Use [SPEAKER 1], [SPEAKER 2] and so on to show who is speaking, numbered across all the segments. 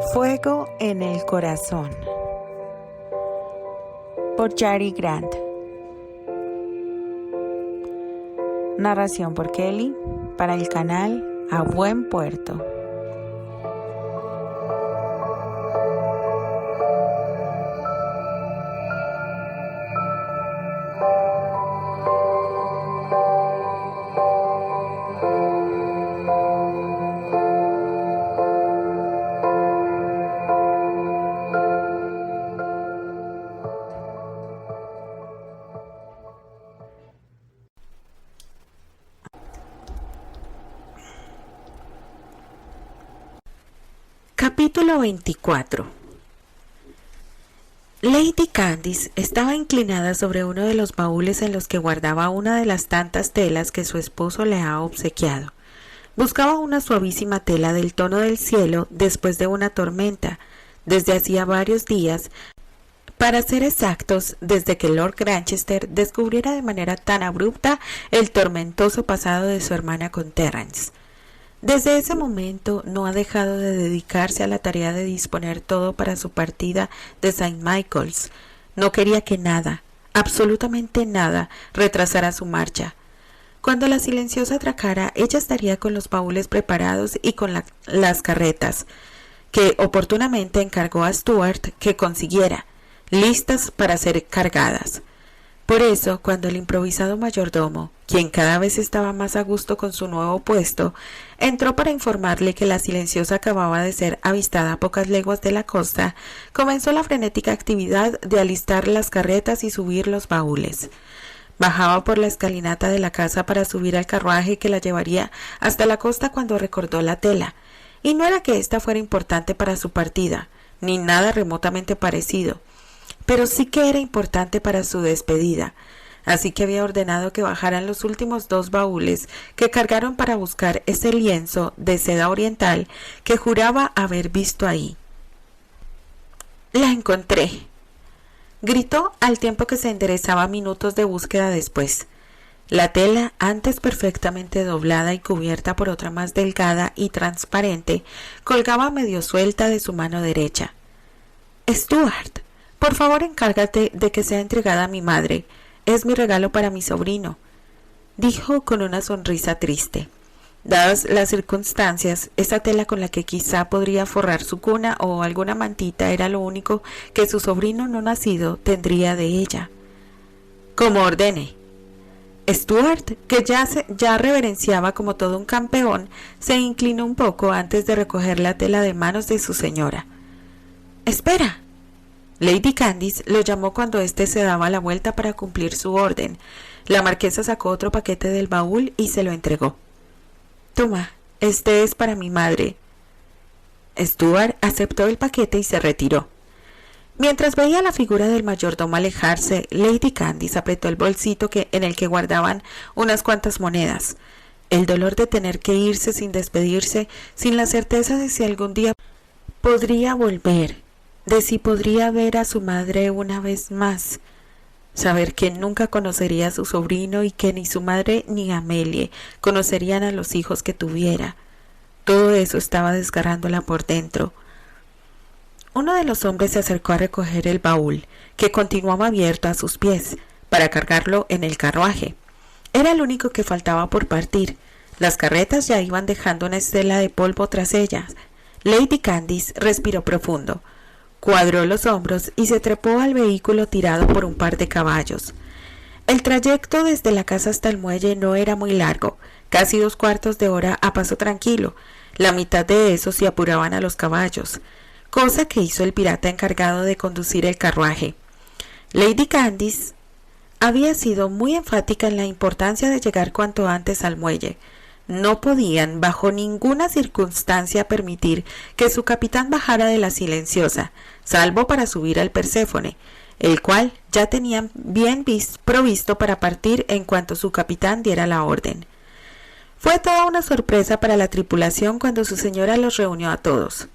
[SPEAKER 1] Fuego en el corazón, por Cary Grant. Narración por Kelly, para el canal A Buen Puerto. Capítulo 24. Lady Candice estaba inclinada sobre uno de los baúles en los que guardaba una de las tantas telas que su esposo le ha obsequiado. Buscaba una suavísima tela del tono del cielo después de una tormenta, desde hacía varios días, para ser exactos, desde que Lord Granchester descubriera de manera tan abrupta el tormentoso pasado de su hermana con Terence. Desde ese momento no ha dejado de dedicarse a la tarea de disponer todo para su partida de St. Michael's. No quería que nada, absolutamente nada, retrasara su marcha. Cuando la silenciosa atracara, ella estaría con los baúles preparados y con las carretas, que oportunamente encargó a Stuart que consiguiera, listas para ser cargadas. Por eso, cuando el improvisado mayordomo, quien cada vez estaba más a gusto con su nuevo puesto, entró para informarle que la silenciosa acababa de ser avistada a pocas leguas de la costa, comenzó la frenética actividad de alistar las carretas y subir los baúles. Bajaba por la escalinata de la casa para subir al carruaje que la llevaría hasta la costa cuando recordó la tela, y no era que ésta fuera importante para su partida, ni nada remotamente parecido, pero sí que era importante para su despedida, así que había ordenado que bajaran los últimos 2 baúles que cargaron para buscar ese lienzo de seda oriental que juraba haber visto ahí. «La encontré», gritó al tiempo que se enderezaba minutos de búsqueda después. La tela, antes perfectamente doblada y cubierta por otra más delgada y transparente, colgaba medio suelta de su mano derecha. «Stuart, por favor encárgate de que sea entregada a mi madre. Es mi regalo para mi sobrino», dijo con una sonrisa triste. Dadas las circunstancias, esa tela con la que quizá podría forrar su cuna o alguna mantita era lo único que su sobrino no nacido tendría de ella. «Como ordene». Stuart, que ya reverenciaba como todo un campeón, se inclinó un poco antes de recoger la tela de manos de su señora. «Espera». Lady Candice lo llamó cuando éste se daba la vuelta para cumplir su orden. La marquesa sacó otro paquete del baúl y se lo entregó. «Toma, este es para mi madre». Stuart aceptó el paquete y se retiró. Mientras veía la figura del mayordomo alejarse, Lady Candice apretó el bolsito en el que guardaban unas cuantas monedas. El dolor de tener que irse sin despedirse, sin la certeza de si algún día podría volver, de si podría ver a su madre una vez más, saber que nunca conocería a su sobrino y que ni su madre ni Amelie conocerían a los hijos que tuviera. Todo eso estaba desgarrándola por dentro. Uno de los hombres se acercó a recoger el baúl, que continuaba abierto a sus pies, para cargarlo en el carruaje. Era el único que faltaba por partir. Las carretas ya iban dejando una estela de polvo tras ellas. Lady Candice respiró profundo. Cuadró los hombros y se trepó al vehículo tirado por un par de caballos. El trayecto desde la casa hasta el muelle no era muy largo, casi 2/4 de hora a paso tranquilo. La mitad de eso se apuraban a los caballos, cosa que hizo el pirata encargado de conducir el carruaje. Lady Candice había sido muy enfática en la importancia de llegar cuanto antes al muelle. No podían, bajo ninguna circunstancia, permitir que su capitán bajara de la silenciosa, salvo para subir al Perséfone, el cual ya tenían bien provisto para partir en cuanto su capitán diera la orden. Fue toda una sorpresa para la tripulación cuando su señora los reunió a todos.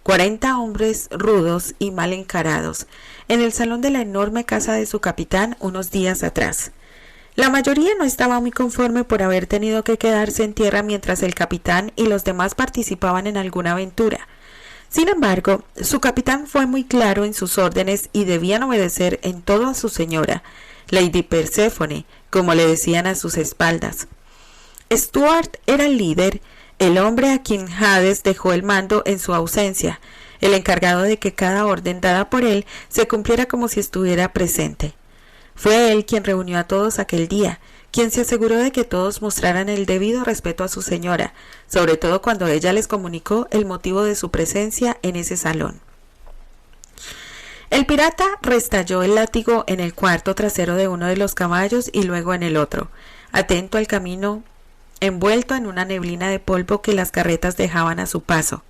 [SPEAKER 1] 40 hombres rudos y mal encarados, en el salón de la enorme casa de su capitán unos días atrás. La mayoría no estaba muy conforme por haber tenido que quedarse en tierra mientras el capitán y los demás participaban en alguna aventura. Sin embargo, su capitán fue muy claro en sus órdenes y debían obedecer en todo a su señora, Lady Perséfone, como le decían a sus espaldas. Stuart era el líder, el hombre a quien Hades dejó el mando en su ausencia, el encargado de que cada orden dada por él se cumpliera como si estuviera presente. Fue él quien reunió a todos aquel día, quien se aseguró de que todos mostraran el debido respeto a su señora, sobre todo cuando ella les comunicó el motivo de su presencia en ese salón. El pirata restalló el látigo en el cuarto trasero de uno de los caballos y luego en el otro, atento al camino envuelto en una neblina de polvo que las carretas dejaban a su paso.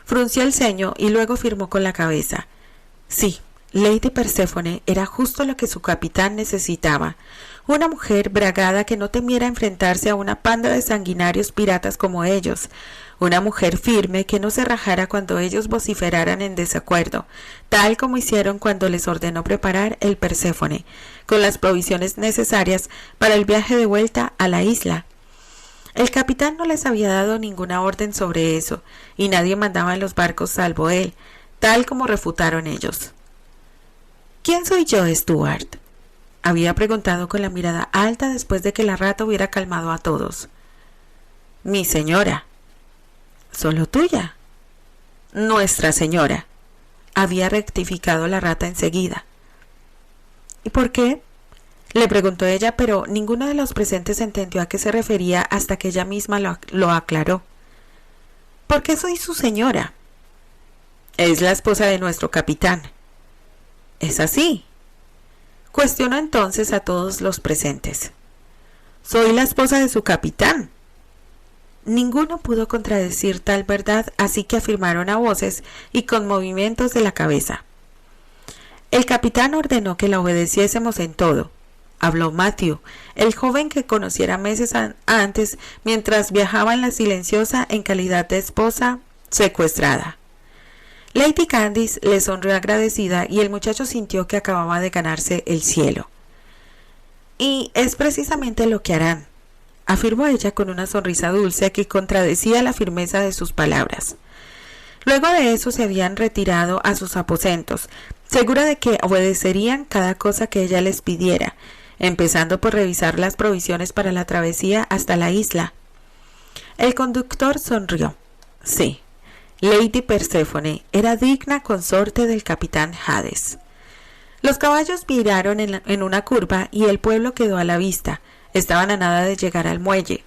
[SPEAKER 1] Frunció el ceño y luego afirmó con la cabeza. Sí, Lady Perséfone era justo lo que su capitán necesitaba, una mujer bragada que no temiera enfrentarse a una panda de sanguinarios piratas como ellos, una mujer firme que no se rajara cuando ellos vociferaran en desacuerdo, tal como hicieron cuando les ordenó preparar el Perséfone, con las provisiones necesarias para el viaje de vuelta a la isla. El capitán no les había dado ninguna orden sobre eso, y nadie mandaba en los barcos salvo él, tal como refutaron ellos. ¿Quién soy yo, Stuart?, había preguntado con la mirada alta después de que la rata hubiera calmado a todos. Mi señora. ¿Solo tuya? Nuestra señora, había rectificado la rata enseguida. ¿Y por qué?, le preguntó ella, pero ninguno de los presentes entendió a qué se refería hasta que ella misma lo aclaró. ¿Por qué soy su señora? Es la esposa de nuestro capitán. ¿Es así?, cuestionó entonces a todos los presentes. Soy la esposa de su capitán. Ninguno pudo contradecir tal verdad, así que afirmaron a voces y con movimientos de la cabeza. El capitán ordenó que la obedeciésemos en todo, habló Matthew, el joven que conociera meses antes mientras viajaba en la Silenciosa en calidad de esposa secuestrada. Lady Candice le sonrió agradecida y el muchacho sintió que acababa de ganarse el cielo. Y es precisamente lo que harán, afirmó ella con una sonrisa dulce que contradecía la firmeza de sus palabras. Luego de eso se habían retirado a sus aposentos, segura de que obedecerían cada cosa que ella les pidiera, empezando por revisar las provisiones para la travesía hasta la isla. El conductor sonrió. Sí, Lady Perséfone era digna consorte del capitán Hades. Los caballos viraron en una curva y el pueblo quedó a la vista. Estaban a nada de llegar al muelle.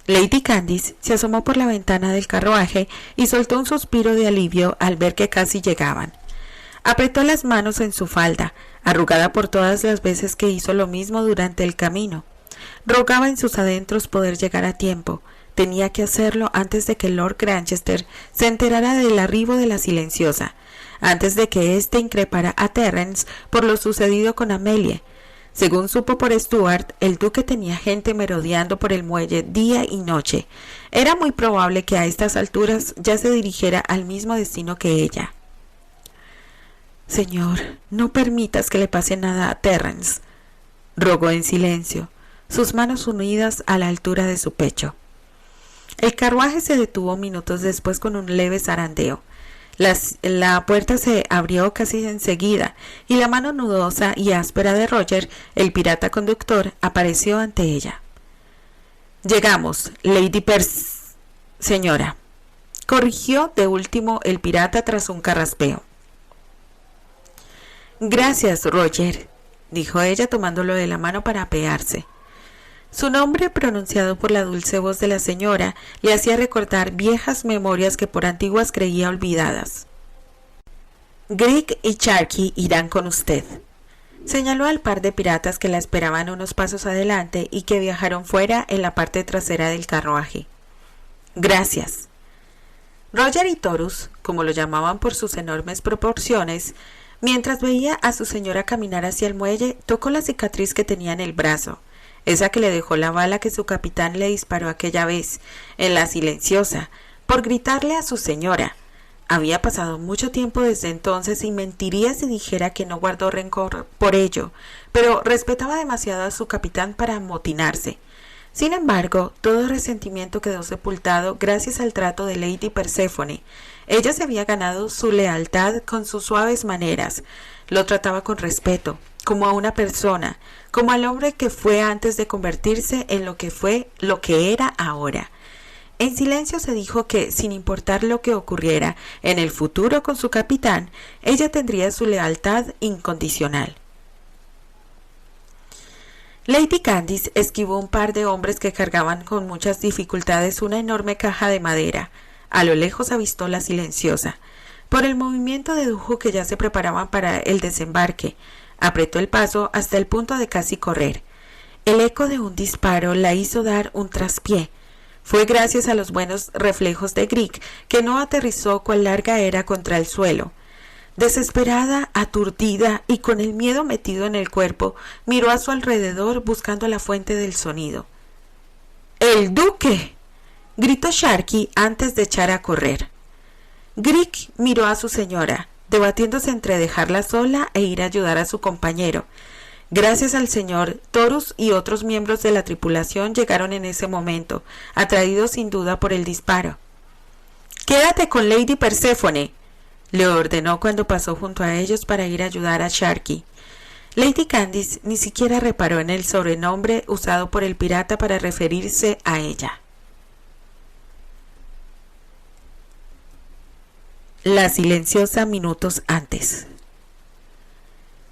[SPEAKER 1] Lady Candice se asomó por la ventana del carruaje y soltó un suspiro de alivio al ver que casi llegaban. Apretó las manos en su falda, arrugada por todas las veces que hizo lo mismo durante el camino. Rogaba en sus adentros poder llegar a tiempo. Tenía que hacerlo antes de que Lord Granchester se enterara del arribo de la Silenciosa, antes de que éste increpara a Terence por lo sucedido con Amelie. Según supo por Stuart, el duque tenía gente merodeando por el muelle día y noche. Era muy probable que a estas alturas ya se dirigiera al mismo destino que ella. Señor, no permitas que le pase nada a Terence, rogó en silencio, sus manos unidas a la altura de su pecho. El carruaje se detuvo minutos después con un leve zarandeo. La puerta se abrió casi enseguida y la mano nudosa y áspera de Roger, el pirata conductor, apareció ante ella. Llegamos, Lady señora, corrigió de último el pirata tras un carraspeo. Gracias, Roger, dijo ella tomándolo de la mano para apearse. Su nombre, pronunciado por la dulce voz de la señora, le hacía recordar viejas memorias que por antiguas creía olvidadas. Grigg y Sharkey irán con usted, señaló al par de piratas que la esperaban unos pasos adelante y que viajaron fuera en la parte trasera del carruaje. Gracias. Roger y Torus, como lo llamaban por sus enormes proporciones, mientras veía a su señora caminar hacia el muelle, tocó la cicatriz que tenía en el brazo, esa que le dejó la bala que su capitán le disparó aquella vez, en la Silenciosa, por gritarle a su señora. Había pasado mucho tiempo desde entonces y mentiría si dijera que no guardó rencor por ello, pero respetaba demasiado a su capitán para amotinarse. Sin embargo, todo resentimiento quedó sepultado gracias al trato de Lady Perséfone. Ella se había ganado su lealtad con sus suaves maneras. Lo trataba con respeto, como a una persona, como al hombre que fue antes de convertirse en lo que era ahora. En silencio se dijo que, sin importar lo que ocurriera en el futuro con su capitán, ella tendría su lealtad incondicional. Lady Candice esquivó un par de hombres que cargaban con muchas dificultades una enorme caja de madera. A lo lejos avistó la silenciosa. Por el movimiento dedujo que ya se preparaban para el desembarque. Apretó el paso hasta el punto de casi correr. El eco de un disparo la hizo dar un traspié. Fue gracias a los buenos reflejos de Grieg que no aterrizó cuán larga era contra el suelo. Desesperada, aturdida y con el miedo metido en el cuerpo, miró a su alrededor buscando la fuente del sonido. ¡El duque!, gritó Sharkey antes de echar a correr. Grieg miró a su señora, debatiéndose entre dejarla sola e ir a ayudar a su compañero. Gracias al señor, Torus y otros miembros de la tripulación llegaron en ese momento, atraídos sin duda por el disparo. «¡Quédate con Lady Perséfone!», le ordenó cuando pasó junto a ellos para ir a ayudar a Sharkey. Lady Candice ni siquiera reparó en el sobrenombre usado por el pirata para referirse a ella. La silenciosa minutos antes.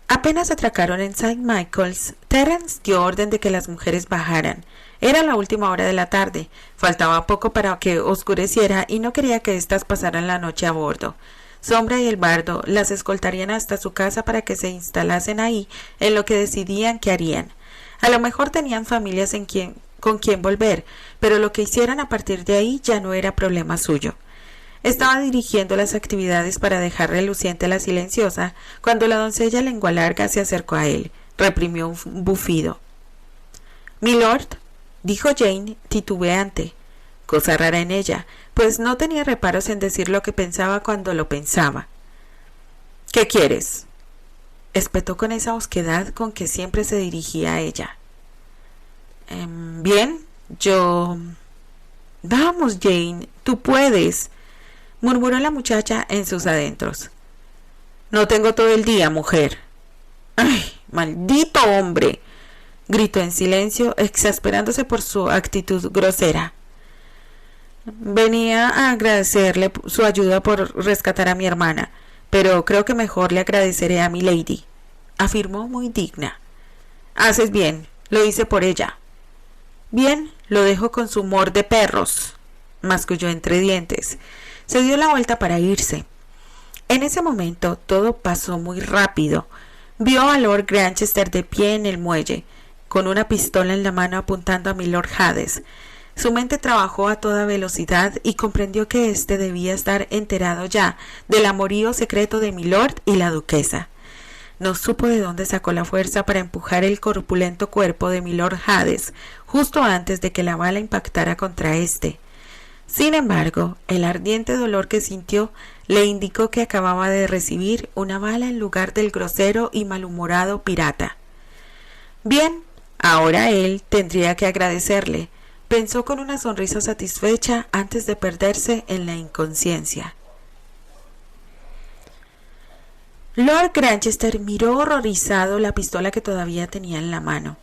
[SPEAKER 1] Apenas atracaron en St. Michael's, Terence dio orden de que las mujeres bajaran. Era la última hora de la tarde, faltaba poco para que oscureciera y no quería que éstas pasaran la noche a bordo. Sombra y el bardo las escoltarían hasta su casa para que se instalasen ahí en lo que decidían que harían. A lo mejor tenían familias con quien volver, pero lo que hicieran a partir de ahí ya no era problema suyo. Estaba dirigiendo las actividades para dejar reluciente la silenciosa cuando la doncella lengua larga se acercó a él. Reprimió un bufido. «Milord», dijo Jane, titubeante. Cosa rara en ella, pues no tenía reparos en decir lo que pensaba cuando lo pensaba. «¿Qué quieres?», espetó con esa osquedad con que siempre se dirigía a ella. «Bien, yo...». «Vamos, Jane, tú puedes», murmuró la muchacha en sus adentros. «No tengo todo el día, mujer». «¡Ay, maldito hombre!», gritó en silencio, exasperándose por su actitud grosera. «Venía a agradecerle su ayuda por rescatar a mi hermana, pero creo que mejor le agradeceré a mi lady», afirmó muy digna. «Haces bien, lo hice por ella». «Bien, lo dejo con su humor de perros», masculló entre dientes. Se dio la vuelta para irse. En ese momento todo pasó muy rápido. Vio a Lord Granchester de pie en el muelle, con una pistola en la mano apuntando a Milord Hades. Su mente trabajó a toda velocidad y comprendió que éste debía estar enterado ya del amorío secreto de Milord y la duquesa. No supo de dónde sacó la fuerza para empujar el corpulento cuerpo de Milord Hades justo antes de que la bala impactara contra éste. Sin embargo, el ardiente dolor que sintió le indicó que acababa de recibir una bala en lugar del grosero y malhumorado pirata. Bien, ahora él tendría que agradecerle, pensó con una sonrisa satisfecha antes de perderse en la inconsciencia. Lord Granchester miró horrorizado la pistola que todavía tenía en la mano.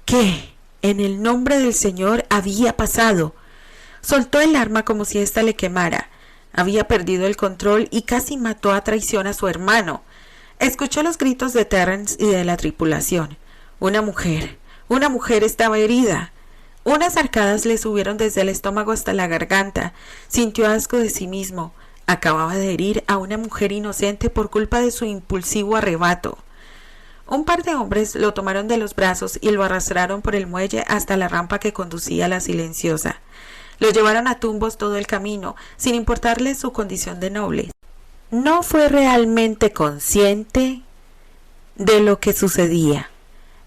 [SPEAKER 1] ¿Qué, en el nombre del Señor, había pasado? Soltó el arma como si ésta le quemara. Había perdido el control y casi mató a traición a su hermano. Escuchó los gritos de Terence y de la tripulación. Una mujer estaba herida. Unas arcadas le subieron desde el estómago hasta la garganta. Sintió asco de sí mismo. Acababa de herir a una mujer inocente por culpa de su impulsivo arrebato. Un par de hombres lo tomaron de los brazos y lo arrastraron por el muelle hasta la rampa que conducía a la silenciosa. Lo llevaron a tumbos todo el camino, sin importarle su condición de noble. No fue realmente consciente de lo que sucedía.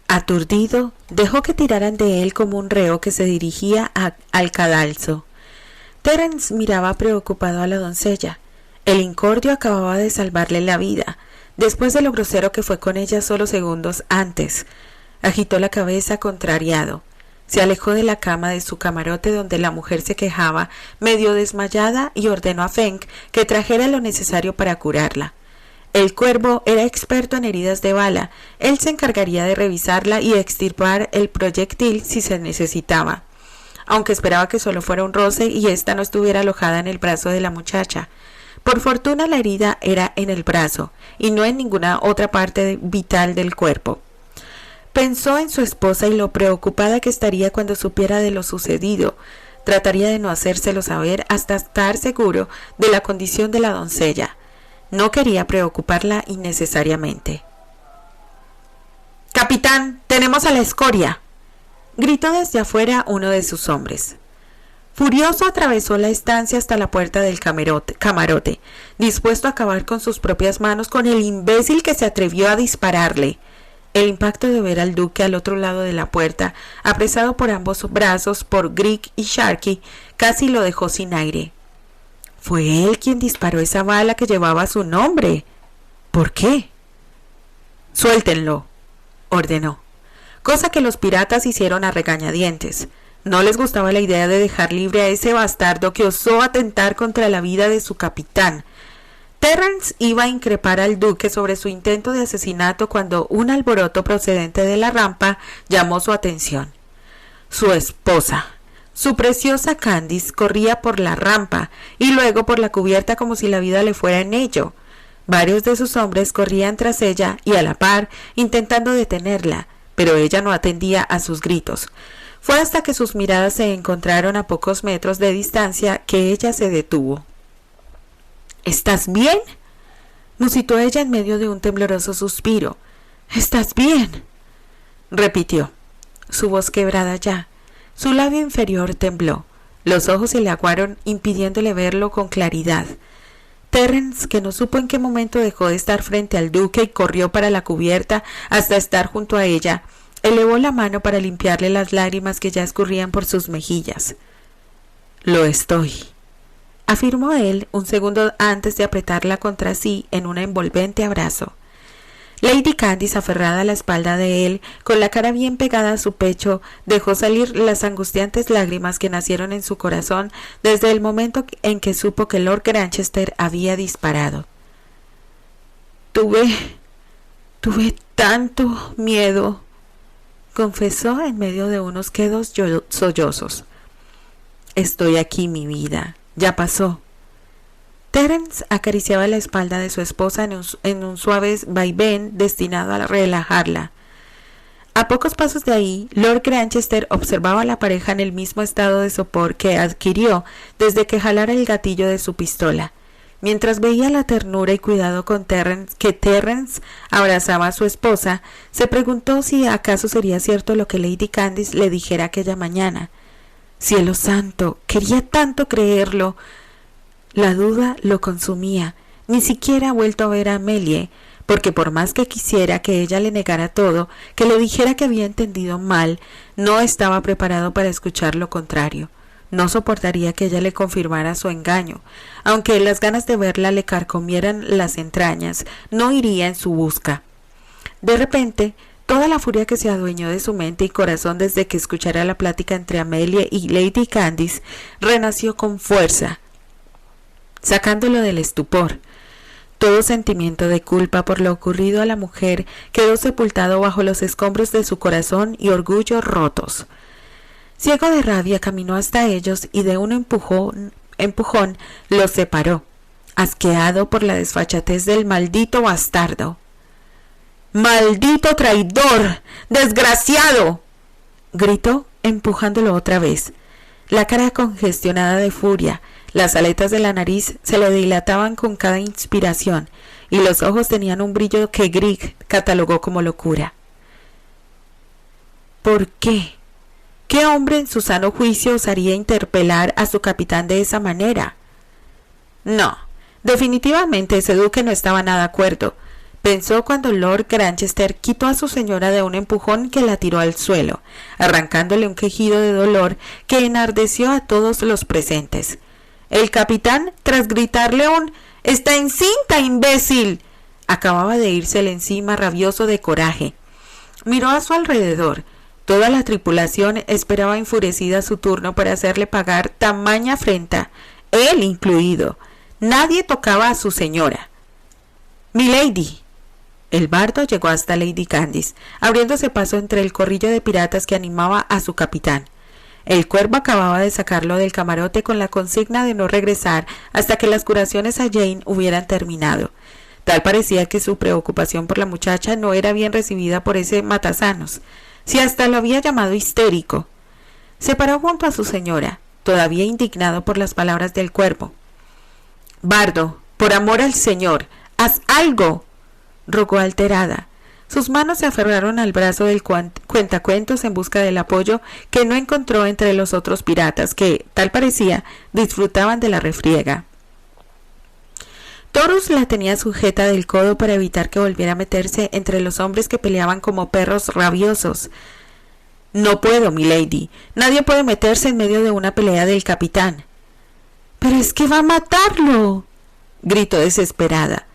[SPEAKER 1] Aturdido, dejó que tiraran de él como un reo que se dirigía al cadalso. Terence miraba preocupado a la doncella. El incordio acababa de salvarle la vida, después de lo grosero que fue con ella solo segundos antes. Agitó la cabeza contrariado. Se alejó de la cama de su camarote donde la mujer se quejaba, medio desmayada, y ordenó a Feng que trajera lo necesario para curarla. El cuervo era experto en heridas de bala. Él se encargaría de revisarla y extirpar el proyectil si se necesitaba, aunque esperaba que solo fuera un roce y ésta no estuviera alojada en el brazo de la muchacha. Por fortuna la herida era en el brazo y no en ninguna otra parte vital del cuerpo. Pensó en su esposa y lo preocupada que estaría cuando supiera de lo sucedido. Trataría de no hacérselo saber hasta estar seguro de la condición de la doncella. No quería preocuparla innecesariamente. «Capitán, tenemos a la escoria», gritó desde afuera uno de sus hombres. Furioso atravesó la estancia hasta la puerta del camarote, dispuesto a acabar con sus propias manos con el imbécil que se atrevió a dispararle. El impacto de ver al duque al otro lado de la puerta, apresado por ambos brazos por Grigg y Sharkey, casi lo dejó sin aire. Fue él quien disparó esa bala que llevaba su nombre. ¿Por qué? «Suéltenlo», ordenó, cosa que los piratas hicieron a regañadientes. No les gustaba la idea de dejar libre a ese bastardo que osó atentar contra la vida de su capitán. Terrence iba a increpar al duque sobre su intento de asesinato cuando un alboroto procedente de la rampa llamó su atención. Su esposa, su preciosa Candice, corría por la rampa y luego por la cubierta como si la vida le fuera en ello. Varios de sus hombres corrían tras ella y a la par intentando detenerla, pero ella no atendía a sus gritos. Fue hasta que sus miradas se encontraron a pocos metros de distancia que ella se detuvo. «¿Estás bien?», musitó ella en medio de un tembloroso suspiro. «¿Estás bien?», repitió, su voz quebrada ya. Su labio inferior tembló, los ojos se le aguaron impidiéndole verlo con claridad. Terrence, que no supo en qué momento dejó de estar frente al duque y corrió para la cubierta hasta estar junto a ella, elevó la mano para limpiarle las lágrimas que ya escurrían por sus mejillas. «Lo estoy», afirmó él un segundo antes de apretarla contra sí en un envolvente abrazo. Lady Candice, aferrada a la espalda de él, con la cara bien pegada a su pecho, dejó salir las angustiantes lágrimas que nacieron en su corazón desde el momento en que supo que Lord Granchester había disparado. Tuve tanto miedo», confesó en medio de unos quedos sollozos. «Estoy aquí, mi vida. Ya pasó». Terence acariciaba la espalda de su esposa en un suave vaivén destinado a relajarla. A pocos pasos de ahí, Lord Granchester observaba a la pareja en el mismo estado de sopor que adquirió desde que jalara el gatillo de su pistola. Mientras veía la ternura y cuidado con Terence abrazaba a su esposa, se preguntó si acaso sería cierto lo que Lady Candice le dijera aquella mañana. Cielo santo, quería tanto creerlo. La duda lo consumía. Ni siquiera ha vuelto a ver a Amelie, porque por más que quisiera que ella le negara todo, que le dijera que había entendido mal, no estaba preparado para escuchar lo contrario. No soportaría que ella le confirmara su engaño. Aunque las ganas de verla le carcomieran las entrañas, no iría en su busca. De repente, toda la furia que se adueñó de su mente y corazón desde que escuchara la plática entre Amelie y Lady Candice renació con fuerza, sacándolo del estupor. Todo sentimiento de culpa por lo ocurrido a la mujer quedó sepultado bajo los escombros de su corazón y orgullo rotos. Ciego de rabia caminó hasta ellos y de un empujón los separó, asqueado por la desfachatez del maldito bastardo. «¡Maldito traidor! ¡Desgraciado!», gritó, empujándolo otra vez. La cara congestionada de furia, las aletas de la nariz se le dilataban con cada inspiración y los ojos tenían un brillo que Grigg catalogó como locura. ¿Por qué? ¿Qué hombre en su sano juicio osaría interpelar a su capitán de esa manera? No, definitivamente ese duque no estaba nada de acuerdo, pensó cuando Lord Granchester quitó a su señora de un empujón que la tiró al suelo, arrancándole un quejido de dolor que enardeció a todos los presentes. El capitán, tras gritarle un «¡Está encinta, imbécil!», acababa de írsele encima rabioso de coraje. Miró a su alrededor. Toda la tripulación esperaba enfurecida su turno para hacerle pagar tamaña afrenta, él incluido. Nadie tocaba a su señora. «Milady». El bardo llegó hasta Lady Candice, abriéndose paso entre el corrillo de piratas que animaba a su capitán. El cuervo acababa de sacarlo del camarote con la consigna de no regresar hasta que las curaciones a Jane hubieran terminado. Tal parecía que su preocupación por la muchacha no era bien recibida por ese matasanos, si hasta lo había llamado histérico. Se paró junto a su señora, todavía indignado por las palabras del cuervo. «Bardo, por amor al Señor, haz algo», rogó alterada. Sus manos se aferraron al brazo del cuentacuentos en busca del apoyo que no encontró entre los otros piratas que, tal parecía, disfrutaban de la refriega. Torus la tenía sujeta del codo para evitar que volviera a meterse entre los hombres que peleaban como perros rabiosos. «No puedo, milady. Nadie puede meterse en medio de una pelea del capitán». «¡Pero es que va a matarlo!», gritó desesperada.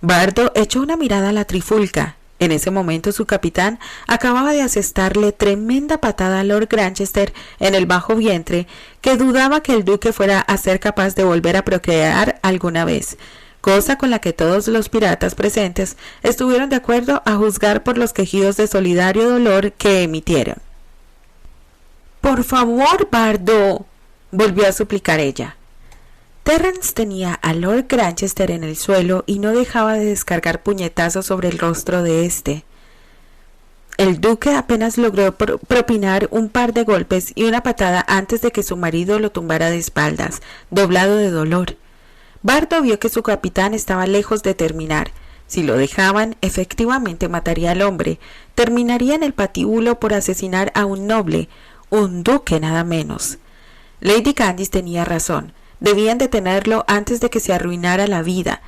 [SPEAKER 1] Bardo echó una mirada a la trifulca. En ese momento su capitán acababa de asestarle tremenda patada a Lord Granchester en el bajo vientre, que dudaba que el duque fuera a ser capaz de volver a procrear alguna vez, cosa con la que todos los piratas presentes estuvieron de acuerdo a juzgar por los quejidos de solidario dolor que emitieron. «Por favor, Bardo», volvió a suplicar ella. Terence tenía a Lord Granchester en el suelo y no dejaba de descargar puñetazos sobre el rostro de éste. El duque apenas logró propinar un par de golpes y una patada antes de que su marido lo tumbara de espaldas, doblado de dolor. Bardo vio que su capitán estaba lejos de terminar. Si lo dejaban, efectivamente mataría al hombre. Terminaría en el patíbulo por asesinar a un noble, un duque nada menos. Lady Candice tenía razón. Debían detenerlo antes de que se arruinara la vida.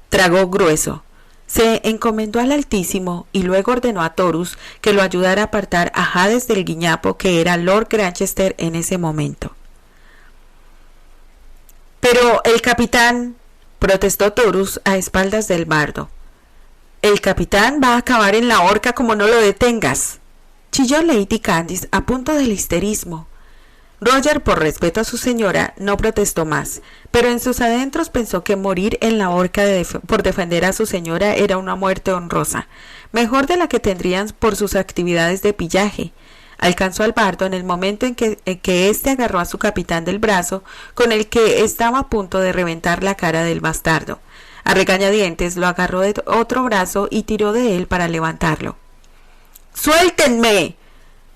[SPEAKER 1] Tragó grueso. Se encomendó al Altísimo y luego ordenó a Torus que lo ayudara a apartar a Hades del guiñapo que era Lord Granchester en ese momento. «Pero el capitán», protestó Torus a espaldas del bardo. «El capitán va a acabar en la horca como no lo detengas», chilló Lady Candice a punto del histerismo. Roger, por respeto a su señora, no protestó más, pero en sus adentros pensó que morir en la horca por defender a su señora era una muerte honrosa, mejor de la que tendrían por sus actividades de pillaje. Alcanzó al bardo en el momento en que éste agarró a su capitán del brazo, con el que estaba a punto de reventar la cara del bastardo. A regañadientes lo agarró de otro brazo y tiró de él para levantarlo. «¡Suéltenme!»,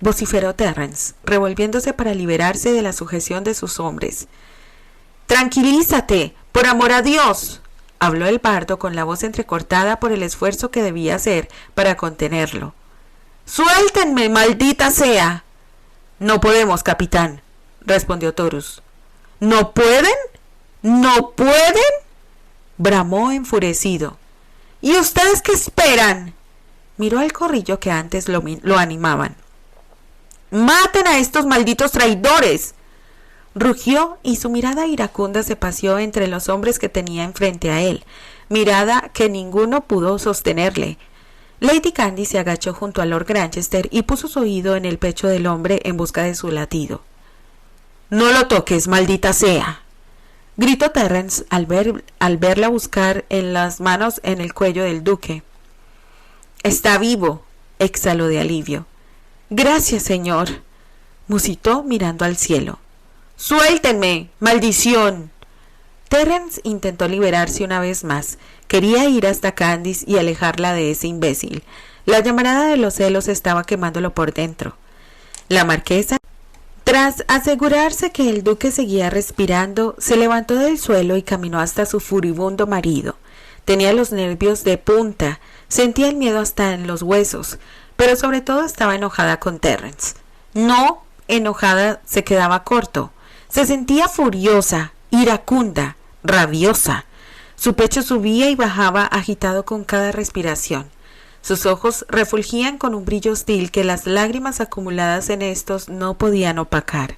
[SPEAKER 1] vociferó Terence, revolviéndose para liberarse de la sujeción de sus hombres. «¡Tranquilízate! ¡Por amor a Dios!», habló el bardo con la voz entrecortada por el esfuerzo que debía hacer para contenerlo. «¡Suéltenme, maldita sea!». «No podemos, capitán», respondió Torus. «¿No pueden? ¿No pueden?», bramó enfurecido. «¿Y ustedes qué esperan?». Miró al corrillo que antes lo animaban. «¡Maten a estos malditos traidores!», rugió, y su mirada iracunda se paseó entre los hombres que tenía enfrente a él, mirada que ninguno pudo sostenerle. Lady Candice se agachó junto a Lord Granchester y puso su oído en el pecho del hombre en busca de su latido. «¡No lo toques, maldita sea!», gritó Terence al verla buscar en las manos en el cuello del duque. «Está vivo», exhaló de alivio. «Gracias, señor», musitó mirando al cielo. «¡Suéltenme, maldición!». Terence intentó liberarse una vez más. Quería ir hasta Candice y alejarla de ese imbécil. La llamarada de los celos estaba quemándolo por dentro. La marquesa, tras asegurarse que el duque seguía respirando, se levantó del suelo y caminó hasta su furibundo marido. Tenía los nervios de punta, sentía el miedo hasta en los huesos, pero sobre todo estaba enojada con Terence. No, enojada se quedaba corto. Se sentía furiosa, iracunda, rabiosa. Su pecho subía y bajaba agitado con cada respiración. Sus ojos refulgían con un brillo hostil que las lágrimas acumuladas en estos no podían opacar.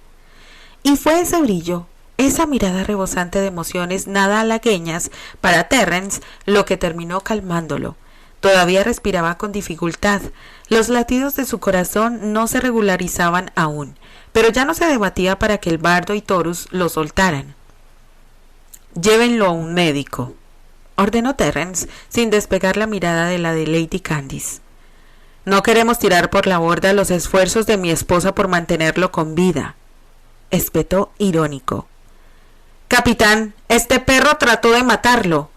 [SPEAKER 1] Y fue ese brillo, esa mirada rebosante de emociones nada halagüeñas para Terence, lo que terminó calmándolo. Todavía respiraba con dificultad. Los latidos de su corazón no se regularizaban aún, pero ya no se debatía para que el bardo y Torus lo soltaran. «Llévenlo a un médico», ordenó Terence, sin despegar la mirada de la de Lady Candice. «No queremos tirar por la borda los esfuerzos de mi esposa por mantenerlo con vida», espetó irónico. «Capitán, este perro trató de matarlo»,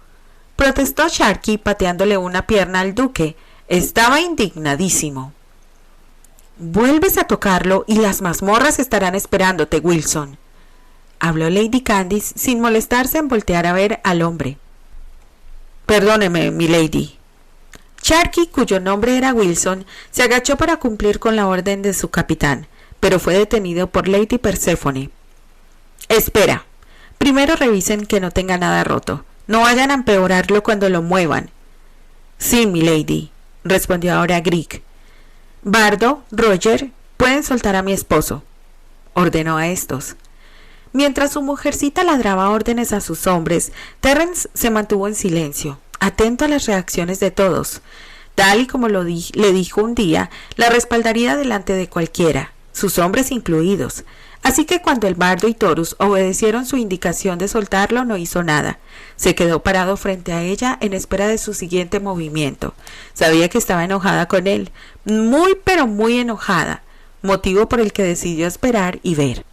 [SPEAKER 1] protestó Sharkey pateándole una pierna al duque. Estaba indignadísimo. «Vuelves a tocarlo y las mazmorras estarán esperándote, Wilson», habló Lady Candice sin molestarse en voltear a ver al hombre. «Perdóneme, milady». Sharkey, cuyo nombre era Wilson, se agachó para cumplir con la orden de su capitán, pero fue detenido por Lady Perséfone. «Espera. Primero revisen que no tenga nada roto. No vayan a empeorarlo cuando lo muevan». «Sí, milady», respondió ahora Grigg. «Bardo, Roger, pueden soltar a mi esposo», ordenó a estos. Mientras su mujercita ladraba órdenes a sus hombres, Terence se mantuvo en silencio, atento a las reacciones de todos. Tal y como le dijo un día, la respaldaría delante de cualquiera, sus hombres incluidos. Así que cuando el bardo y Torus obedecieron su indicación de soltarlo, no hizo nada. Se quedó parado frente a ella en espera de su siguiente movimiento. Sabía que estaba enojada con él, muy pero muy enojada, motivo por el que decidió esperar y ver.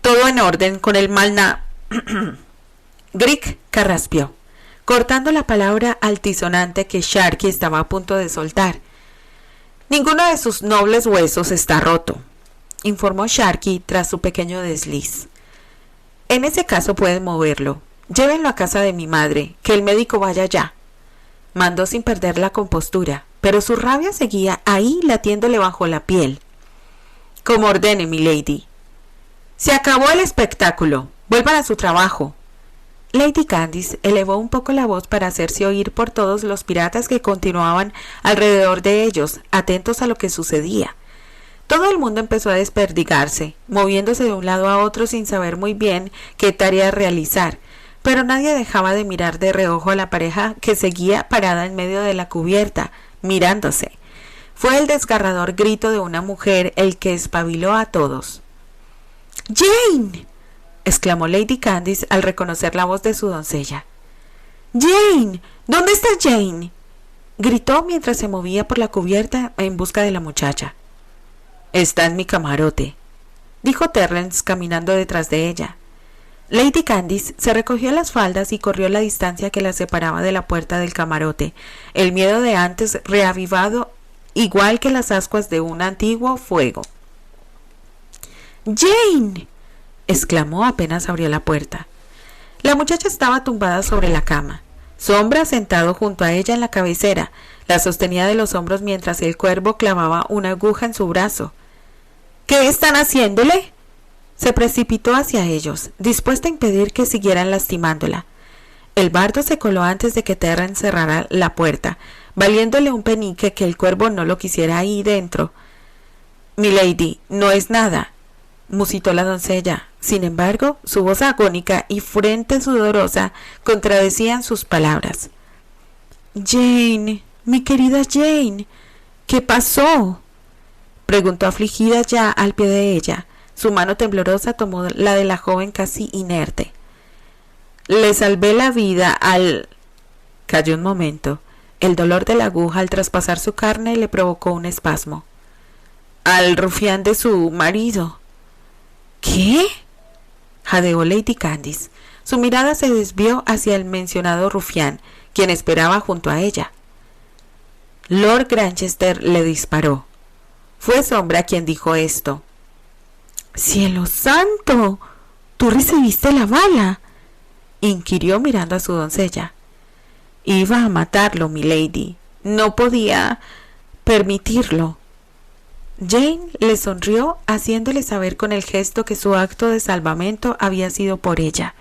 [SPEAKER 1] «Todo en orden con el Grigg carraspeó, cortando la palabra altisonante que Sharkey estaba a punto de soltar. «Ninguno de sus nobles huesos está roto», informó Sharkey tras su pequeño desliz. «En ese caso pueden moverlo. Llévenlo a casa de mi madre, que el médico vaya ya», mandó sin perder la compostura, pero su rabia seguía ahí latiéndole bajo la piel. «Como ordene, milady». «Se acabó el espectáculo. Vuelvan a su trabajo». Lady Candice elevó un poco la voz para hacerse oír por todos los piratas que continuaban alrededor de ellos, atentos a lo que sucedía. Todo el mundo empezó a desperdigarse, moviéndose de un lado a otro sin saber muy bien qué tarea realizar, pero nadie dejaba de mirar de reojo a la pareja que seguía parada en medio de la cubierta, mirándose. Fue el desgarrador grito de una mujer el que espabiló a todos. «¡Jane!», exclamó Lady Candice al reconocer la voz de su doncella. «¡Jane! ¿Dónde está Jane?», gritó mientras se movía por la cubierta en busca de la muchacha. «Está en mi camarote», dijo Terence caminando detrás de ella. Lady Candice se recogió las faldas y corrió la distancia que la separaba de la puerta del camarote, el miedo de antes reavivado igual que las ascuas de un antiguo fuego. «¡Jane!», exclamó apenas abrió la puerta. La muchacha estaba tumbada sobre la cama. Sombra, sentado junto a ella en la cabecera, la sostenía de los hombros mientras el cuervo clavaba una aguja en su brazo. «¿Qué están haciéndole?», se precipitó hacia ellos, dispuesta a impedir que siguieran lastimándola. El bardo se coló antes de que Terence cerrara la puerta, valiéndole un penique que el cuervo no lo quisiera ahí dentro. «Milady, no es nada», musitó la doncella. Sin embargo, su voz agónica y frente sudorosa contradecían sus palabras. «Jane, mi querida Jane, ¿qué pasó?», preguntó afligida ya al pie de ella. Su mano temblorosa tomó la de la joven casi inerte. «Le salvé la vida al...». Calló un momento. El dolor de la aguja al traspasar su carne le provocó un espasmo. «Al rufián de su marido». «¿Qué?», jadeó Lady Candice. Su mirada se desvió hacia el mencionado rufián, quien esperaba junto a ella. Lord Granchester le disparó. Fue Sombra quien dijo esto. «¡Cielo santo! ¿Tú recibiste la bala?», inquirió mirando a su doncella. «Iba a matarlo, milady. No podía permitirlo». Jane le sonrió, haciéndole saber con el gesto que su acto de salvamento había sido por ella.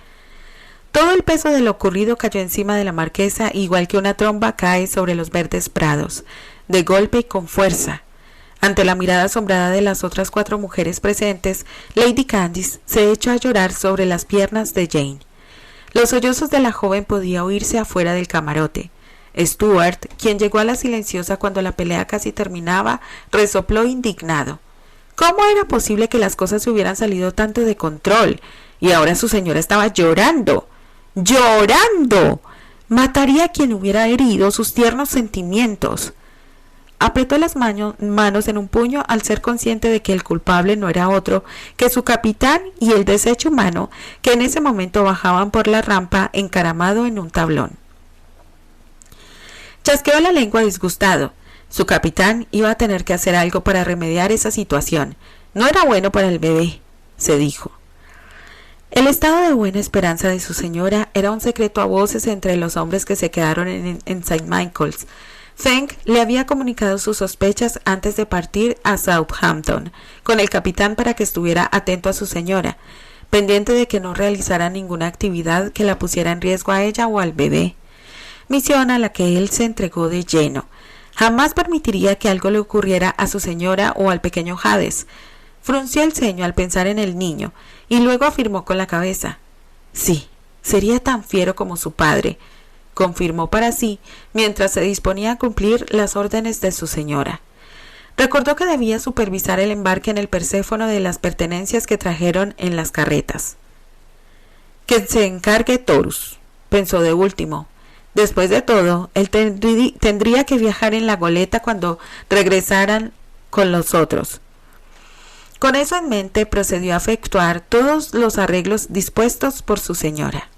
[SPEAKER 1] Todo el peso de lo ocurrido cayó encima de la marquesa, igual que una tromba cae sobre los verdes prados, de golpe y con fuerza. Ante la mirada asombrada de las otras 4 mujeres presentes, Lady Candice se echó a llorar sobre las piernas de Jane. Los sollozos de la joven podía oírse afuera del camarote. Stuart, quien llegó a la silenciosa cuando la pelea casi terminaba, resopló indignado. ¿Cómo era posible que las cosas se hubieran salido tanto de control? Y ahora su señora estaba llorando. ¡Llorando! Mataría a quien hubiera herido sus tiernos sentimientos. Apretó las manos en un puño al ser consciente de que el culpable no era otro que su capitán y el desecho humano que en ese momento bajaban por la rampa encaramado en un tablón. Chasqueó la lengua disgustado. Su capitán iba a tener que hacer algo para remediar esa situación. No era bueno para el bebé, se dijo. El estado de buena esperanza de su señora era un secreto a voces entre los hombres que se quedaron en St. Michael's. Feng le había comunicado sus sospechas antes de partir a Southampton con el capitán para que estuviera atento a su señora, pendiente de que no realizara ninguna actividad que la pusiera en riesgo a ella o al bebé. Misión a la que él se entregó de lleno. Jamás permitiría que algo le ocurriera a su señora o al pequeño Hades. Frunció el ceño al pensar en el niño y luego afirmó con la cabeza. Sí, sería tan fiero como su padre, confirmó para sí mientras se disponía a cumplir las órdenes de su señora. Recordó que debía supervisar el embarque en el Perséfono de las pertenencias que trajeron en las carretas. Que se encargue Torus, pensó de último. Después de todo, él tendría que viajar en la goleta cuando regresaran con los otros. Con eso en mente, procedió a efectuar todos los arreglos dispuestos por su señora.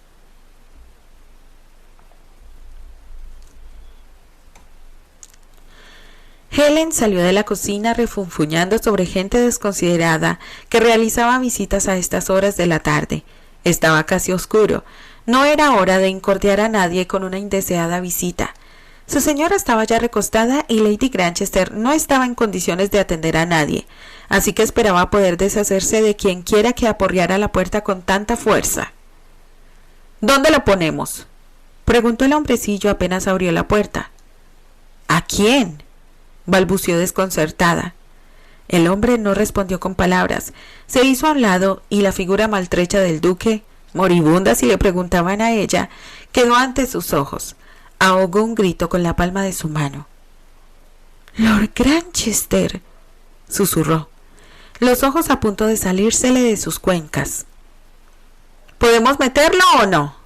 [SPEAKER 1] Helen salió de la cocina refunfuñando sobre gente desconsiderada que realizaba visitas a estas horas de la tarde. Estaba casi oscuro. No era hora de incordiar a nadie con una indeseada visita. Su señora estaba ya recostada y Lady Granchester no estaba en condiciones de atender a nadie, así que esperaba poder deshacerse de quien quiera que aporreara la puerta con tanta fuerza. ¿Dónde la ponemos?, preguntó el hombrecillo apenas abrió la puerta. ¿A quién?, balbuceó desconcertada. El hombre no respondió con palabras. Se hizo a un lado y la figura maltrecha del duque, moribunda si le preguntaban a ella, quedó ante sus ojos. Ahogó un grito con la palma de su mano. «Lord Granchester», susurró, los ojos a punto de salírsele de sus cuencas. «¿Podemos meterlo o no?».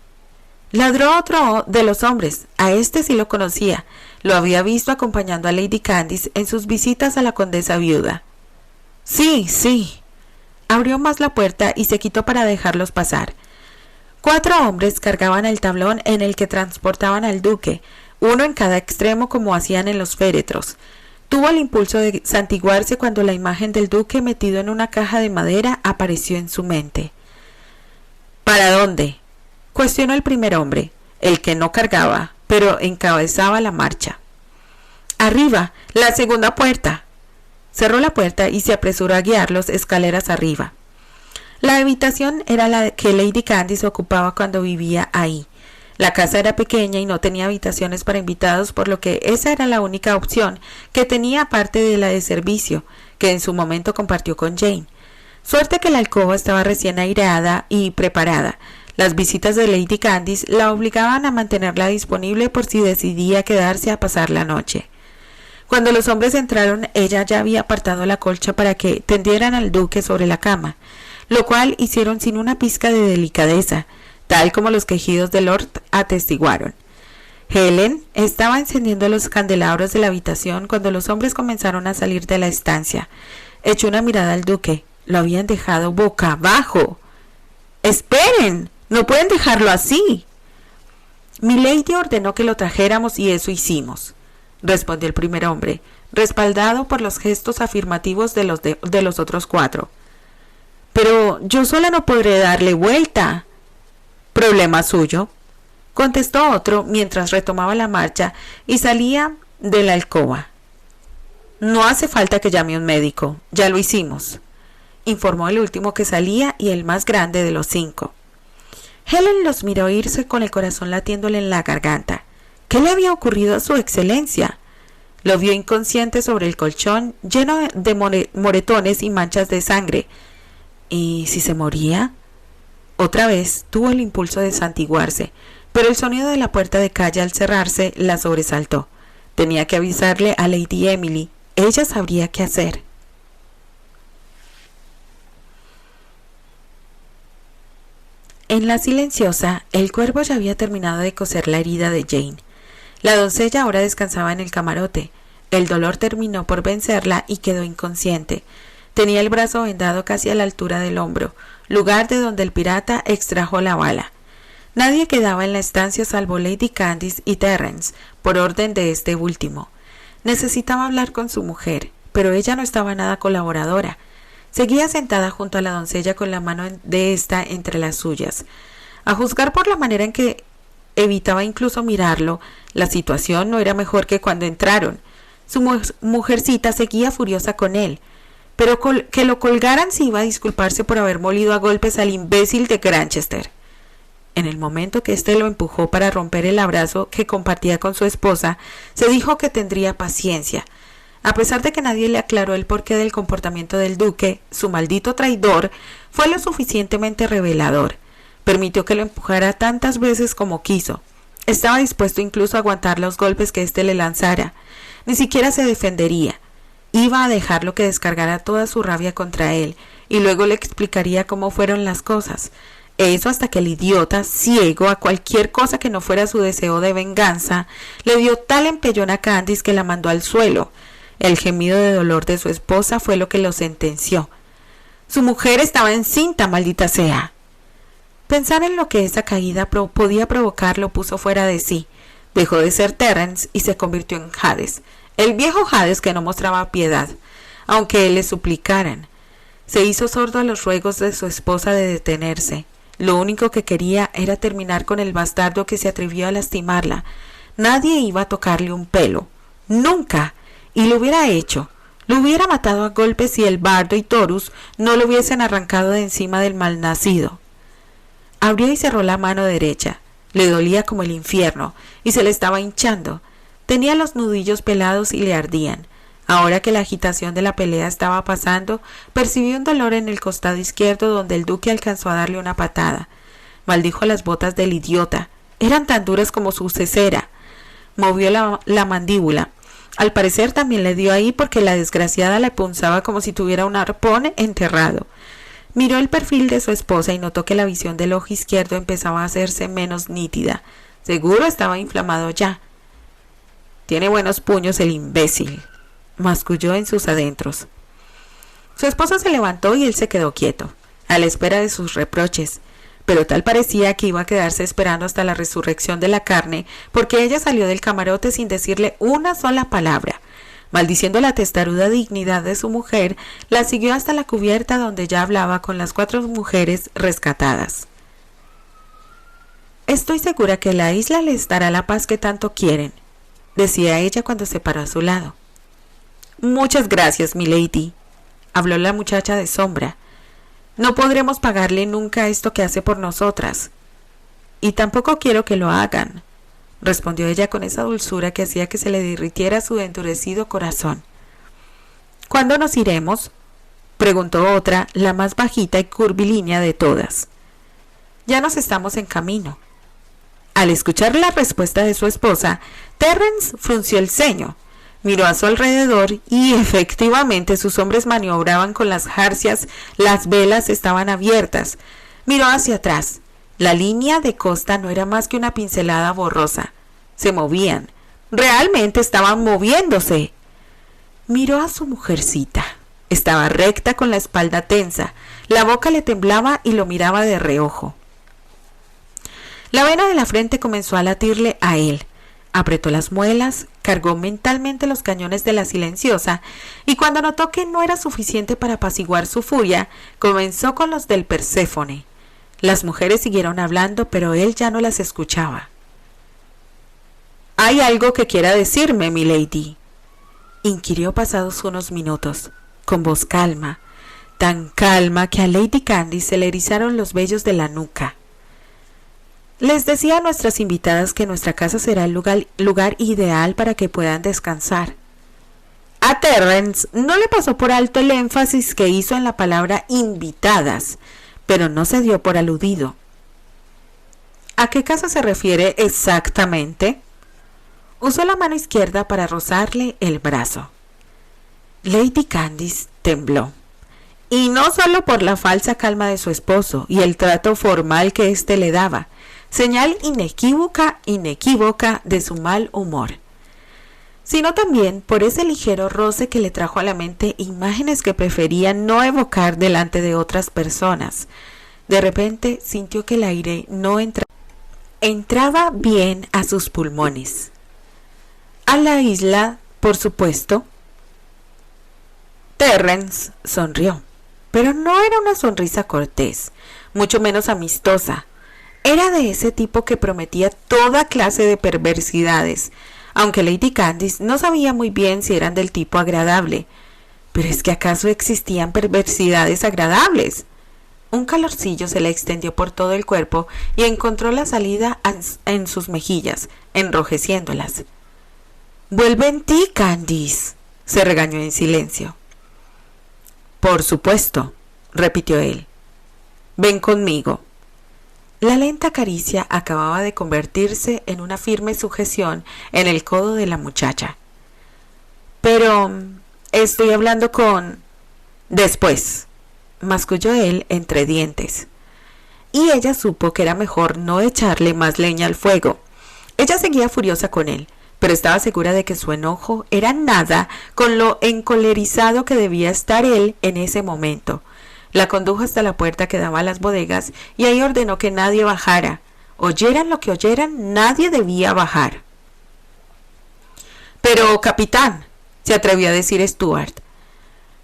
[SPEAKER 1] Ladró otro de los hombres. A este sí lo conocía. Lo había visto acompañando a Lady Candice en sus visitas a la condesa viuda. «Sí, sí». Abrió más la puerta y se quitó para dejarlos pasar. 4 hombres cargaban el tablón en el que transportaban al duque, uno en cada extremo como hacían en los féretros. Tuvo el impulso de santiguarse cuando la imagen del duque metido en una caja de madera apareció en su mente. «¿Para dónde?», cuestionó el primer hombre, el que no cargaba, pero encabezaba la marcha. «Arriba, la segunda puerta». Cerró la puerta y se apresuró a guiarlos escaleras arriba. La habitación era la que Lady Candice ocupaba cuando vivía ahí. La casa era pequeña y no tenía habitaciones para invitados, por lo que esa era la única opción que tenía aparte de la de servicio, que en su momento compartió con Jane. Suerte que la alcoba estaba recién aireada y preparada. Las visitas de Lady Candice la obligaban a mantenerla disponible por si decidía quedarse a pasar la noche. Cuando los hombres entraron, ella ya había apartado la colcha para que tendieran al duque sobre la cama, lo cual hicieron sin una pizca de delicadeza, tal como los quejidos de Lord atestiguaron. Helen estaba encendiendo los candelabros de la habitación cuando los hombres comenzaron a salir de la estancia. Echó una mirada al duque. Lo habían dejado boca abajo. «¡Esperen! ¡No pueden dejarlo así!». «Milady ordenó que lo trajéramos y eso hicimos», respondió el primer hombre, respaldado por los gestos afirmativos de los otros 4. «Pero yo sola no podré darle vuelta». «Problema suyo», contestó otro mientras retomaba la marcha y salía de la alcoba. «No hace falta que llame un médico, ya lo hicimos», informó el último que salía y el más grande de los 5. Helen los miró irse con el corazón latiéndole en la garganta. ¿Qué le había ocurrido a su excelencia? Lo vio inconsciente sobre el colchón, lleno de moretones y manchas de sangre. ¿Y si se moría? Otra vez tuvo el impulso de santiguarse, pero el sonido de la puerta de calle al cerrarse la sobresaltó. Tenía que avisarle a Lady Emily. Ella sabría qué hacer. En la silenciosa, el cuervo ya había terminado de coser la herida de Jane. La doncella ahora descansaba en el camarote. El dolor terminó por vencerla y quedó inconsciente. Tenía el brazo vendado casi a la altura del hombro, lugar de donde el pirata extrajo la bala. Nadie quedaba en la estancia salvo Lady Candice y Terence, por orden de este último. Necesitaba hablar con su mujer, pero ella no estaba nada colaboradora. Seguía sentada junto a la doncella con la mano de ésta entre las suyas. A juzgar por la manera en que evitaba incluso mirarlo, la situación no era mejor que cuando entraron. Su mujercita seguía furiosa con él, pero que lo colgaran si iba a disculparse por haber molido a golpes al imbécil de Granchester. En el momento que éste lo empujó para romper el abrazo que compartía con su esposa, se dijo que tendría paciencia. A pesar de que nadie le aclaró el porqué del comportamiento del duque, su maldito traidor fue lo suficientemente revelador. Permitió que lo empujara tantas veces como quiso. Estaba dispuesto incluso a aguantar los golpes que éste le lanzara. Ni siquiera se defendería. Iba a dejarlo que descargara toda su rabia contra él, y luego le explicaría cómo fueron las cosas. Eso hasta que el idiota, ciego a cualquier cosa que no fuera su deseo de venganza, le dio tal empellón a Candice que la mandó al suelo. El gemido de dolor de su esposa fue lo que lo sentenció. Su mujer estaba encinta, maldita sea. Pensar en lo que esa caída podía provocar lo puso fuera de sí. Dejó de ser Terence y se convirtió en Hades, el viejo Hades que no mostraba piedad, aunque le suplicaran. Se hizo sordo a los ruegos de su esposa de detenerse. Lo único que quería era terminar con el bastardo que se atrevió a lastimarla. Nadie iba a tocarle un pelo. ¡Nunca! Y lo hubiera hecho. Lo hubiera matado a golpes si el bardo y Torus no lo hubiesen arrancado de encima del malnacido. Abrió y cerró la mano derecha. Le dolía como el infierno y se le estaba hinchando. Tenía los nudillos pelados y le ardían. Ahora que la agitación de la pelea estaba pasando, percibió un dolor en el costado izquierdo donde el duque alcanzó a darle una patada. Maldijo las botas del idiota. Eran tan duras como su cesera. Movió la mandíbula. Al parecer también le dio ahí porque la desgraciada le punzaba como si tuviera un arpón enterrado. Miró el perfil de su esposa y notó que la visión del ojo izquierdo empezaba a hacerse menos nítida. Seguro estaba inflamado ya. Tiene buenos puños el imbécil, masculló en sus adentros. Su esposa se levantó y él se quedó quieto, a la espera de sus reproches, pero tal parecía que iba a quedarse esperando hasta la resurrección de la carne, porque ella salió del camarote sin decirle una sola palabra. Maldiciendo la testaruda dignidad de su mujer, la siguió hasta la cubierta donde ya hablaba con las 4 mujeres rescatadas. «Estoy segura que la isla les dará la paz que tanto quieren», decía ella cuando se paró a su lado. «Muchas gracias, milady», habló la muchacha de sombra. «No podremos pagarle nunca esto que hace por nosotras. Y tampoco quiero que lo hagan», respondió ella con esa dulzura que hacía que se le derritiera su endurecido corazón. «¿Cuándo nos iremos?», preguntó otra, la más bajita y curvilínea de todas. «Ya nos estamos en camino». Al escuchar la respuesta de su esposa, Terence frunció el ceño, miró a su alrededor y efectivamente sus hombres maniobraban con las jarcias, las velas estaban abiertas. Miró hacia atrás. La línea de costa no era más que una pincelada borrosa. Se movían. Realmente estaban moviéndose. Miró a su mujercita. Estaba recta con la espalda tensa. La boca le temblaba y lo miraba de reojo. La vena de la frente comenzó a latirle a él. Apretó las muelas, cargó mentalmente los cañones de la silenciosa y cuando notó que no era suficiente para apaciguar su furia, comenzó con los del Perséfone. Las mujeres siguieron hablando, pero él ya no las escuchaba. «¿Hay algo que quiera decirme, milady?», inquirió pasados unos minutos, con voz calma, tan calma que a Lady Candice se le erizaron los vellos de la nuca. «Les decía a nuestras invitadas que nuestra casa será el lugar ideal para que puedan descansar». A Terence no le pasó por alto el énfasis que hizo en la palabra invitadas, pero no se dio por aludido. ¿A qué casa se refiere exactamente? Usó la mano izquierda para rozarle el brazo. Lady Candice tembló. Y no solo por la falsa calma de su esposo y el trato formal que éste le daba, señal inequívoca de su mal humor, sino también por ese ligero roce que le trajo a la mente imágenes que prefería no evocar delante de otras personas. De repente sintió que el aire no entraba bien a sus pulmones. A la isla, por supuesto. Terrence sonrió, pero no era una sonrisa cortés, mucho menos amistosa. Era de ese tipo que prometía toda clase de perversidades, aunque Lady Candice no sabía muy bien si eran del tipo agradable. ¿Pero es que acaso existían perversidades agradables? Un calorcillo se le extendió por todo el cuerpo y encontró la salida en sus mejillas, enrojeciéndolas. «Vuelve en ti, Candice», se regañó en silencio. «Por supuesto», repitió él. «Ven conmigo». La lenta caricia acababa de convertirse en una firme sujeción en el codo de la muchacha. «Pero estoy hablando con...» «Después», masculló él entre dientes. Y ella supo que era mejor no echarle más leña al fuego. Ella seguía furiosa con él, pero estaba segura de que su enojo era nada con lo encolerizado que debía estar él en ese momento. La condujo hasta la puerta que daba a las bodegas y ahí ordenó que nadie bajara. Oyeran lo que oyeran, nadie debía bajar. «Pero, capitán», se atrevió a decir Stuart.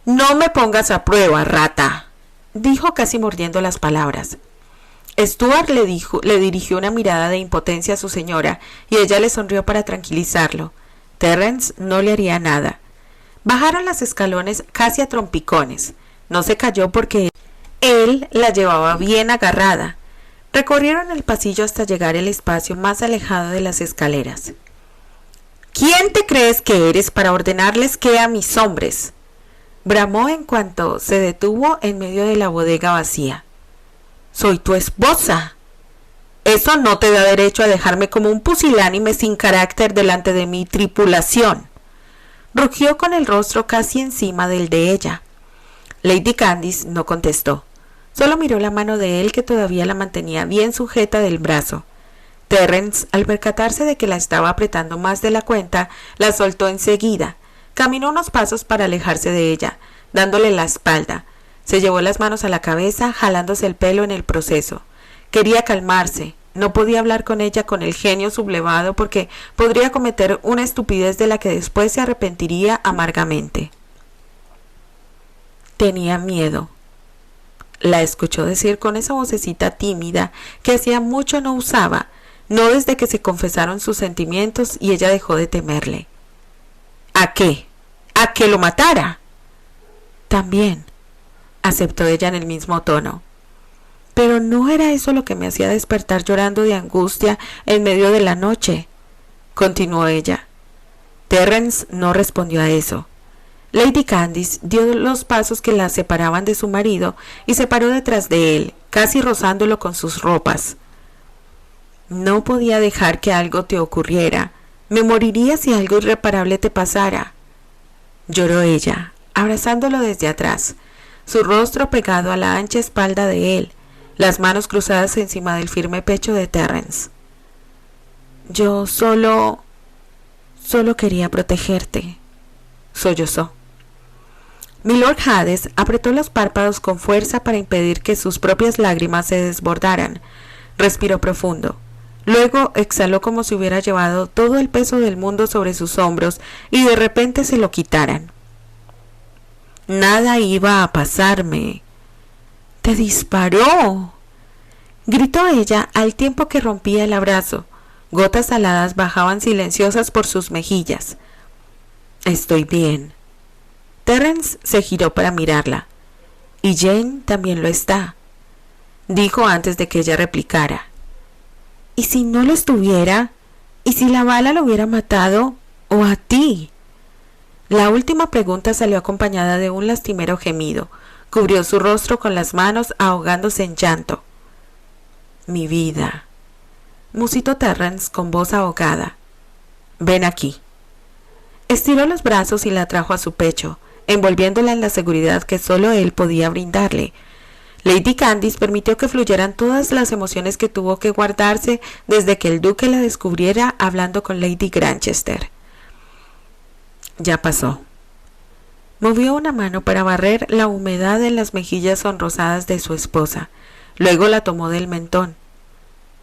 [SPEAKER 1] «No me pongas a prueba, rata», dijo casi mordiendo las palabras. Stuart le dirigió una mirada de impotencia a su señora y ella le sonrió para tranquilizarlo. Terrence no le haría nada. Bajaron los escalones casi a trompicones. No se cayó porque él la llevaba bien agarrada. Recorrieron el pasillo hasta llegar al espacio más alejado de las escaleras. «¿Quién te crees que eres para ordenarles qué a mis hombres?», bramó en cuanto se detuvo en medio de la bodega vacía. «Soy tu esposa. Eso no te da derecho a dejarme como un pusilánime sin carácter delante de mi tripulación», rugió con el rostro casi encima del de ella. Lady Candice no contestó, solo miró la mano de él que todavía la mantenía bien sujeta del brazo. Terrence, al percatarse de que la estaba apretando más de la cuenta, la soltó enseguida. Caminó unos pasos para alejarse de ella, dándole la espalda. Se llevó las manos a la cabeza, jalándose el pelo en el proceso. Quería calmarse. No podía hablar con ella con el genio sublevado porque podría cometer una estupidez de la que después se arrepentiría amargamente. Tenía miedo. La escuchó decir con esa vocecita tímida que hacía mucho no usaba, no desde que se confesaron sus sentimientos y ella dejó de temerle. ¿A qué? ¿A que lo matara? También, aceptó ella en el mismo tono. Pero no era eso lo que me hacía despertar llorando de angustia en medio de la noche, continuó ella. Terrence no respondió a eso. Lady Candice dio los pasos que la separaban de su marido y se paró detrás de él, casi rozándolo con sus ropas. No podía dejar que algo te ocurriera. Me moriría si algo irreparable te pasara. Lloró ella, abrazándolo desde atrás, su rostro pegado a la ancha espalda de él, las manos cruzadas encima del firme pecho de Terrence. Yo solo quería protegerte, sollozó. Milord Hades apretó los párpados con fuerza para impedir que sus propias lágrimas se desbordaran. Respiró profundo. Luego exhaló como si hubiera llevado todo el peso del mundo sobre sus hombros y de repente se lo quitaran. Nada iba a pasarme. ¡Te disparó!, gritó ella al tiempo que rompía el abrazo. Gotas saladas bajaban silenciosas por sus mejillas. Estoy bien. Terrence se giró para mirarla. Y Jane también lo está, dijo antes de que ella replicara. ¿Y si no lo estuviera? ¿Y si la bala lo hubiera matado? ¿O a ti? La última pregunta salió acompañada de un lastimero gemido. Cubrió su rostro con las manos, ahogándose en llanto. Mi vida, musitó Terrence con voz ahogada. «Ven aquí». Estiró los brazos y la trajo a su pecho, envolviéndola en la seguridad que solo él podía brindarle. Lady Candice permitió que fluyeran todas las emociones que tuvo que guardarse desde que el duque la descubriera hablando con Lady Granchester. Ya pasó. Movió una mano para barrer la humedad en las mejillas sonrosadas de su esposa. Luego la tomó del mentón.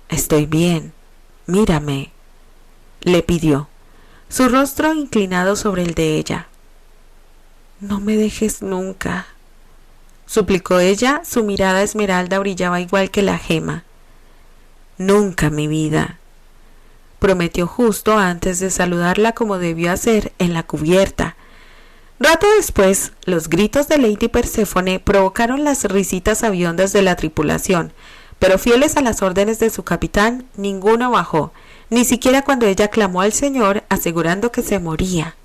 [SPEAKER 1] «Estoy bien. Mírame», le pidió, su rostro inclinado sobre el de ella. «No me dejes nunca», suplicó ella. Su mirada esmeralda brillaba igual que la gema. «Nunca, mi vida», prometió justo antes de saludarla como debió hacer en la cubierta. Rato después, los gritos de Lady Perséfone provocaron las risitas aviondas de la tripulación, pero fieles a las órdenes de su capitán, ninguno bajó, ni siquiera cuando ella clamó al señor asegurando que se moría.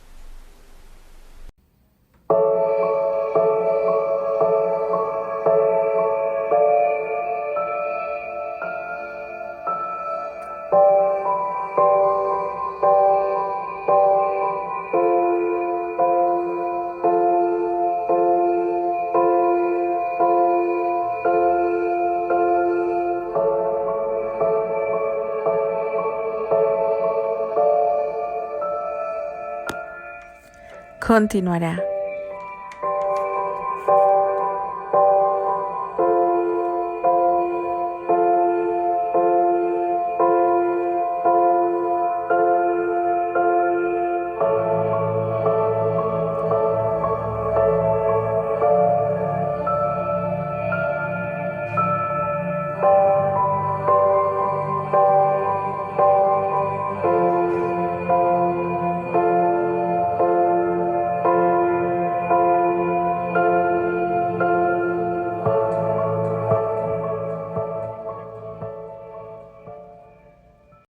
[SPEAKER 1] Continuará.